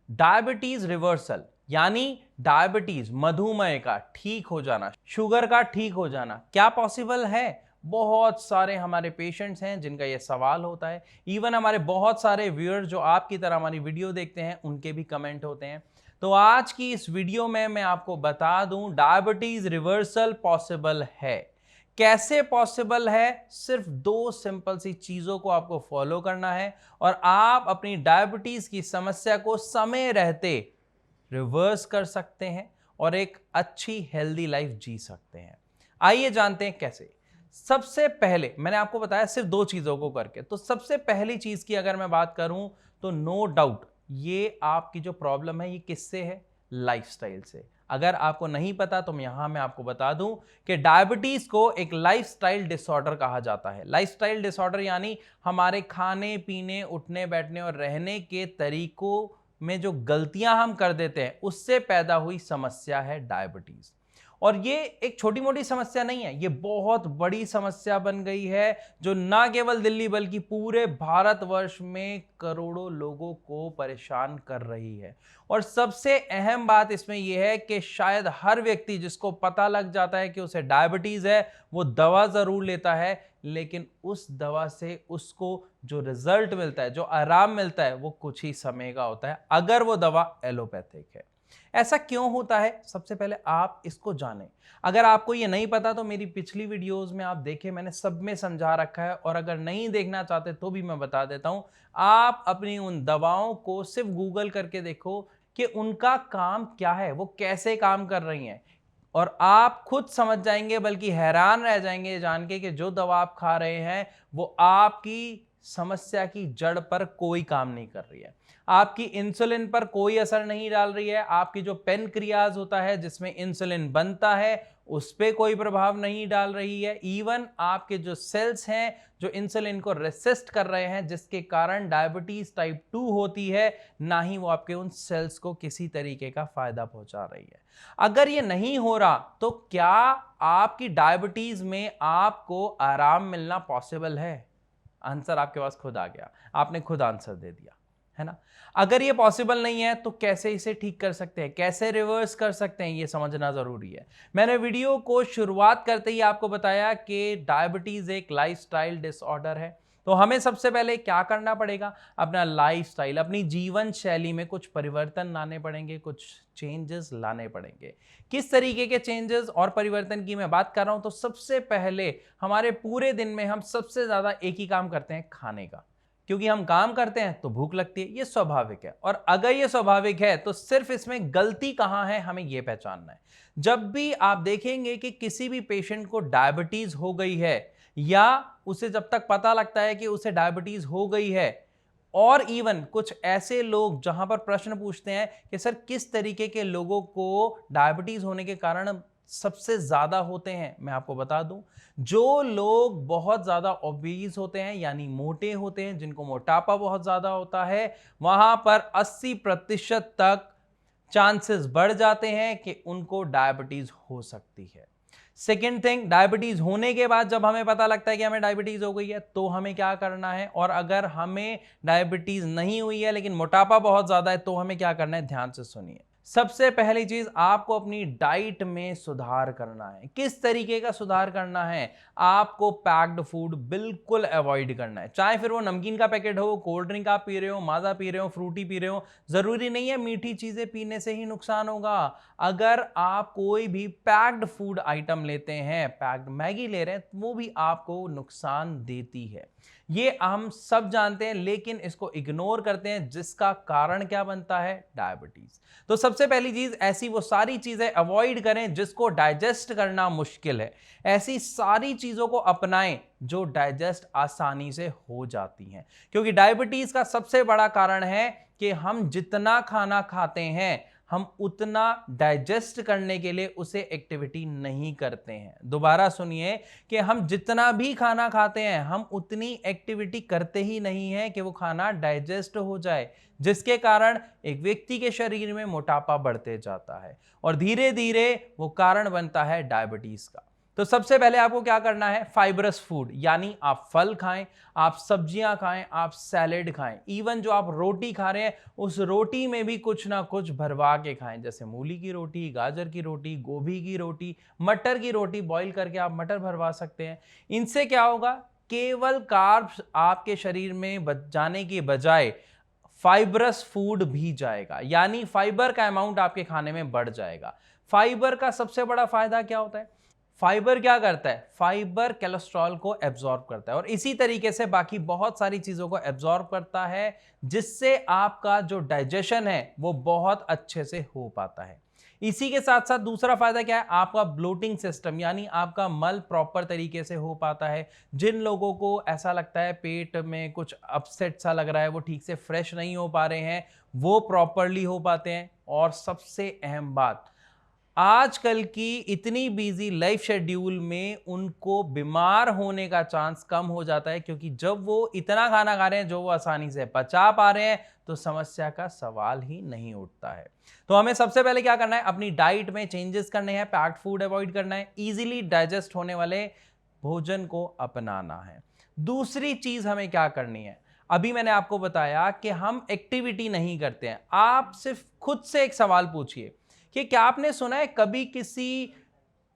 Diabetes reversal यानी diabetes मधुमेह का ठीक हो जाना, शुगर का ठीक हो जाना क्या पॉसिबल है? बहुत सारे हमारे पेशेंट्स हैं जिनका यह सवाल होता है। इवन हमारे बहुत सारे व्यूअर्स जो आपकी तरह हमारी वीडियो देखते हैं उनके भी कमेंट होते हैं। तो आज की इस वीडियो में मैं आपको बता दूं डायबिटीज रिवर्सल पॉसिबल है। कैसे पॉसिबल है? सिर्फ दो सिंपल सी चीजों को आपको फॉलो करना है और आप अपनी डायबिटीज की समस्या को समय रहते रिवर्स कर सकते हैं और एक अच्छी हेल्दी लाइफ जी सकते हैं। आइए जानते हैं कैसे। सबसे पहले मैंने आपको बताया सिर्फ दो चीजों को करके, तो सबसे पहली चीज की अगर मैं बात करूं तो नो डाउट ये आपकी जो प्रॉब्लम है ये किससे है? लाइफस्टाइल से। अगर आपको नहीं पता तो मैं आपको बता दूं कि डायबिटीज को एक लाइफस्टाइल डिसऑर्डर कहा जाता है। लाइफस्टाइल डिसऑर्डर यानी हमारे खाने पीने, उठने बैठने और रहने के तरीकों में जो गलतियां हम कर देते हैं उससे पैदा हुई समस्या है डायबिटीज। और ये एक छोटी मोटी समस्या नहीं है, ये बहुत बड़ी समस्या बन गई है जो ना केवल दिल्ली बल्कि पूरे भारतवर्ष में करोड़ों लोगों को परेशान कर रही है। और सबसे अहम बात इसमें यह है कि शायद हर व्यक्ति जिसको पता लग जाता है कि उसे डायबिटीज है वो दवा जरूर लेता है, लेकिन उस दवा से उसको जो रिजल्ट मिलता है, जो आराम मिलता है वो कुछ ही समय का होता है अगर वो दवा एलोपैथिक है। ऐसा क्यों होता है? सबसे पहले आप इसको जानें। अगर आपको ये नहीं पता तो मेरी पिछली वीडियोस में आप देखें, मैंने सब में समझा रखा है। और अगर नहीं देखना चाहते तो भी मैं बता देता हूं, आप अपनी उन दवाओं को सिर्फ गूगल करके देखो कि उनका काम क्या है, वो कैसे काम कर रही हैं, और आप खुद समझ जाएंगे, बल्कि हैरान रह जाएंगे जान के कि जो दवा आप खा रहे हैं वो आपकी समस्या की जड़ पर कोई काम नहीं कर रही है, आपकी इंसुलिन पर कोई असर नहीं डाल रही है, आपकी जो पेनक्रियाज होता है जिसमें इंसुलिन बनता है उस पर कोई प्रभाव नहीं डाल रही है। इवन आपके जो सेल्स हैं जो इंसुलिन को रेसिस्ट कर रहे हैं, जिसके कारण डायबिटीज टाइप 2 होती है, ना ही वो आपके उन सेल्स को किसी तरीके का फायदा पहुंचा रही है। अगर ये नहीं हो रहा तो क्या आपकी डायबिटीज में आपको आराम मिलना पॉसिबल है? आंसर आपके पास खुद आ गया, आपने खुद आंसर दे दिया, है ना। अगर ये पॉसिबल नहीं है तो कैसे इसे ठीक कर सकते हैं, कैसे रिवर्स कर सकते हैं, ये समझना जरूरी है। मैंने वीडियो को शुरुआत करते ही आपको बताया कि डायबिटीज एक लाइफस्टाइल डिसऑर्डर है। तो हमें सबसे पहले क्या करना पड़ेगा? अपना लाइफस्टाइल, अपनी जीवन शैली में कुछ परिवर्तन लाने पड़ेंगे, कुछ चेंजेस लाने पड़ेंगे। किस तरीके के चेंजेस और परिवर्तन की मैं बात कर रहा हूं? तो सबसे पहले हमारे पूरे दिन में हम सबसे ज्यादा एक ही काम करते हैं, खाने का। क्योंकि हम काम करते हैं तो भूख लगती है, ये स्वाभाविक है। और अगर ये स्वाभाविक है तो सिर्फ इसमें गलती कहां है हमें यह पहचानना है। जब भी आप देखेंगे कि किसी भी पेशेंट को डायबिटीज हो गई है, या उसे जब तक पता लगता है कि उसे डायबिटीज हो गई है, और इवन कुछ ऐसे लोग जहां पर प्रश्न पूछते हैं कि सर किस तरीके के लोगों को डायबिटीज होने के कारण सबसे ज्यादा होते हैं, मैं आपको बता दूं, जो लोग बहुत ज्यादा ओबीज होते हैं यानी मोटे होते हैं, जिनको मोटापा बहुत ज्यादा होता है, वहां पर 80% तक चांसेस बढ़ जाते हैं कि उनको डायबिटीज हो सकती है। सेकेंड थिंग, डायबिटीज होने के बाद जब हमें पता लगता है कि हमें डायबिटीज हो गई है तो हमें क्या करना है, और अगर हमें डायबिटीज नहीं हुई है लेकिन मोटापा बहुत ज्यादा है तो हमें क्या करना है, ध्यान से सुनिए। सबसे पहली चीज, आपको अपनी डाइट में सुधार करना है। किस तरीके का सुधार करना है? आपको पैक्ड फूड बिल्कुल अवॉइड करना है, चाहे फिर वो नमकीन का पैकेट हो, कोल्ड ड्रिंक आप पी रहे हो, माजा पी रहे हो, फ्रूटी पी रहे हो, जरूरी नहीं है मीठी चीजें पीने से ही नुकसान होगा। अगर आप कोई भी पैक्ड फूड आइटम लेते हैं, पैक्ड मैगी ले रहे हैं, वो भी आपको नुकसान देती है, ये हम सब जानते हैं, लेकिन इसको इग्नोर करते हैं, जिसका कारण क्या बनता है, डायबिटीज। तो सबसे पहली चीज, ऐसी वो सारी चीजें अवॉइड करें जिसको डाइजेस्ट करना मुश्किल है। ऐसी सारी चीजों को अपनाएं जो डाइजेस्ट आसानी से हो जाती हैं, क्योंकि डायबिटीज का सबसे बड़ा कारण है कि हम जितना खाना खाते हैं हम उतना डाइजेस्ट करने के लिए उसे एक्टिविटी नहीं करते हैं। दोबारा सुनिए कि हम जितना भी खाना खाते हैं हम उतनी एक्टिविटी करते ही नहीं है कि वो खाना डाइजेस्ट हो जाए, जिसके कारण एक व्यक्ति के शरीर में मोटापा बढ़ते जाता है और धीरे धीरे वो कारण बनता है डायबिटीज का। तो सबसे पहले आपको क्या करना है, फाइबरस फूड, यानी आप फल खाएं, आप सब्जियां खाएं, आप सैलेड खाएं, इवन जो आप रोटी खा रहे हैं उस रोटी में भी कुछ ना कुछ भरवा के खाएं, जैसे मूली की रोटी, गाजर की रोटी, गोभी की रोटी, मटर की रोटी बॉईल करके आप मटर भरवा सकते हैं। इनसे क्या होगा, केवल कार्ब्स आपके शरीर में जाने के बजाय फाइबरस फूड भी जाएगा, यानी फाइबर का अमाउंट आपके खाने में बढ़ जाएगा। फाइबर का सबसे बड़ा फायदा क्या होता है, फाइबर क्या करता है, फाइबर कोलेस्ट्रॉल को एब्जॉर्ब करता है और इसी तरीके से बाकी बहुत सारी चीजों को एब्जॉर्ब करता है, जिससे आपका जो डाइजेशन है वो बहुत अच्छे से हो पाता है। इसी के साथ साथ दूसरा फायदा क्या है, आपका ब्लोटिंग सिस्टम, यानी आपका मल प्रॉपर तरीके से हो पाता है। जिन लोगों को ऐसा लगता है पेट में कुछ अपसेट सा लग रहा है, वो ठीक से फ्रेश नहीं हो पा रहे हैं, वो प्रॉपरली हो पाते हैं। और सबसे अहम बात, आजकल की इतनी बिजी लाइफ शेड्यूल में उनको बीमार होने का चांस कम हो जाता है, क्योंकि जब वो इतना खाना खा रहे हैं जो वो आसानी से पचा पा रहे हैं, तो समस्या का सवाल ही नहीं उठता है। तो हमें सबसे पहले क्या करना है, अपनी डाइट में चेंजेस करने हैं, पैक्ड फूड अवॉइड करना है, इजीली डाइजेस्ट होने वाले भोजन को अपनाना है। दूसरी चीज हमें क्या करनी है, अभी मैंने आपको बताया कि हम एक्टिविटी नहीं करते हैं। आप सिर्फ खुद से एक सवाल पूछिए कि क्या आपने सुना है कभी किसी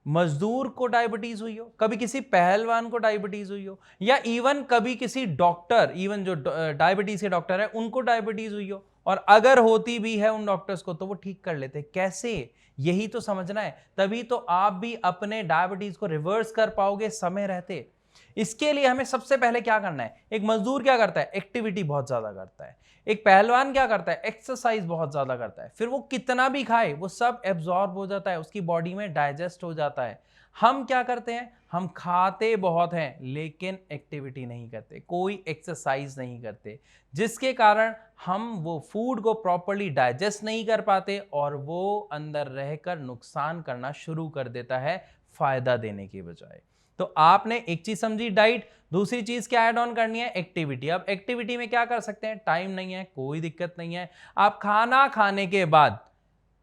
मजदूर को डायबिटीज हुई हो, कभी किसी पहलवान को डायबिटीज हुई हो, या इवन कभी किसी डॉक्टर, इवन जो डायबिटीज के डॉक्टर है उनको डायबिटीज हुई हो, और अगर होती भी है उन डॉक्टर्स को तो वो ठीक कर लेते, कैसे, यही तो समझना है। तभी तो आप भी अपने डायबिटीज को रिवर्स कर पाओगे समय रहते। इसके लिए हमें सबसे पहले क्या करना है, एक मजदूर क्या करता है, एक्टिविटी बहुत ज्यादा करता है। एक पहलवान क्या करता है, एक्सरसाइज बहुत ज्यादा करता है। फिर वो कितना भी खाए वो सब एब्जॉर्ब हो जाता है, उसकी बॉडी में डाइजेस्ट हो जाता है। हम क्या करते हैं, हम खाते बहुत हैं लेकिन एक्टिविटी नहीं करते, कोई एक्सरसाइज नहीं करते, जिसके कारण हम वो फूड को प्रॉपरली डाइजेस्ट नहीं कर पाते और वो अंदर रहकर नुकसान करना शुरू कर देता है, फायदा देने के बजाय। तो आपने एक चीज समझी डाइट, दूसरी चीज क्या ऐड ऑन करनी है, एक्टिविटी। अब एक्टिविटी में क्या कर सकते हैं, टाइम नहीं है कोई दिक्कत नहीं है, आप खाना खाने के बाद,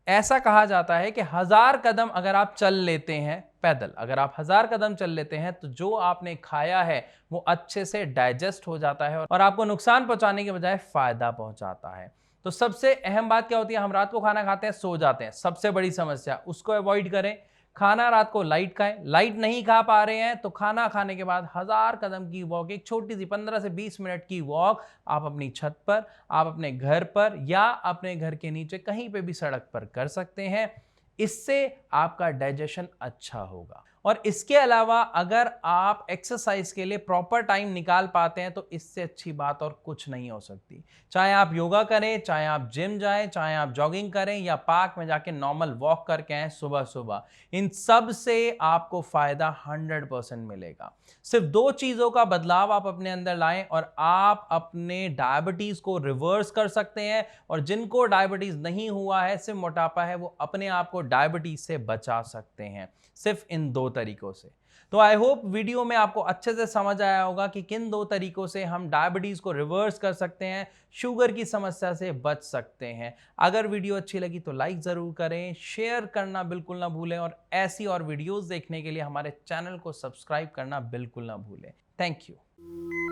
ऐसा कहा जाता है कि 1000 कदम अगर आप चल लेते हैं पैदल, अगर आप 1000 कदम चल लेते हैं तो जो आपने खाया है वो अच्छे से डाइजेस्ट हो जाता है और आपको नुकसान पहुंचाने के बजाय फायदा पहुंचाता है। तो सबसे अहम बात क्या होती है, हम रात को खाना खाते हैं सो जाते हैं, सबसे बड़ी समस्या, उसको अवॉइड करें। खाना रात को लाइट खाएं, लाइट नहीं खा पा रहे हैं तो खाना खाने के बाद 1000 कदम की वॉक, एक छोटी सी 15 से 20 मिनट की वॉक, आप अपनी छत पर, आप अपने घर पर या अपने घर के नीचे कहीं पे भी सड़क पर कर सकते हैं। इससे आपका डाइजेशन अच्छा होगा। और इसके अलावा अगर आप एक्सरसाइज के लिए प्रॉपर टाइम निकाल पाते हैं तो इससे अच्छी बात और कुछ नहीं हो सकती। चाहे आप योगा करें, चाहे आप जिम जाएं, चाहे आप जॉगिंग करें या पार्क में जाके नॉर्मल वॉक करके आए सुबह सुबह, इन सब से आपको फायदा 100% मिलेगा। सिर्फ 2 चीजों का बदलाव आप अपने अंदर लाएं और आप अपने डायबिटीज को रिवर्स कर सकते हैं। और जिनको डायबिटीज नहीं हुआ है, सिर्फ मोटापा है, वो अपने आप को डायबिटीज से बचा सकते हैं सिर्फ इन 2 तरीकों से। तो आई होप वीडियो में आपको अच्छे से समझ आया होगा कि किन 2 तरीकों से हम डायबिटीज को रिवर्स कर सकते हैं, शुगर की समस्या से बच सकते हैं। अगर वीडियो अच्छी लगी तो लाइक जरूर करें, शेयर करना बिल्कुल ना भूलें और ऐसी और वीडियोस देखने के लिए हमारे चैनल को सब्सक्राइब करना बिल्कुल ना भूलें। Thank you.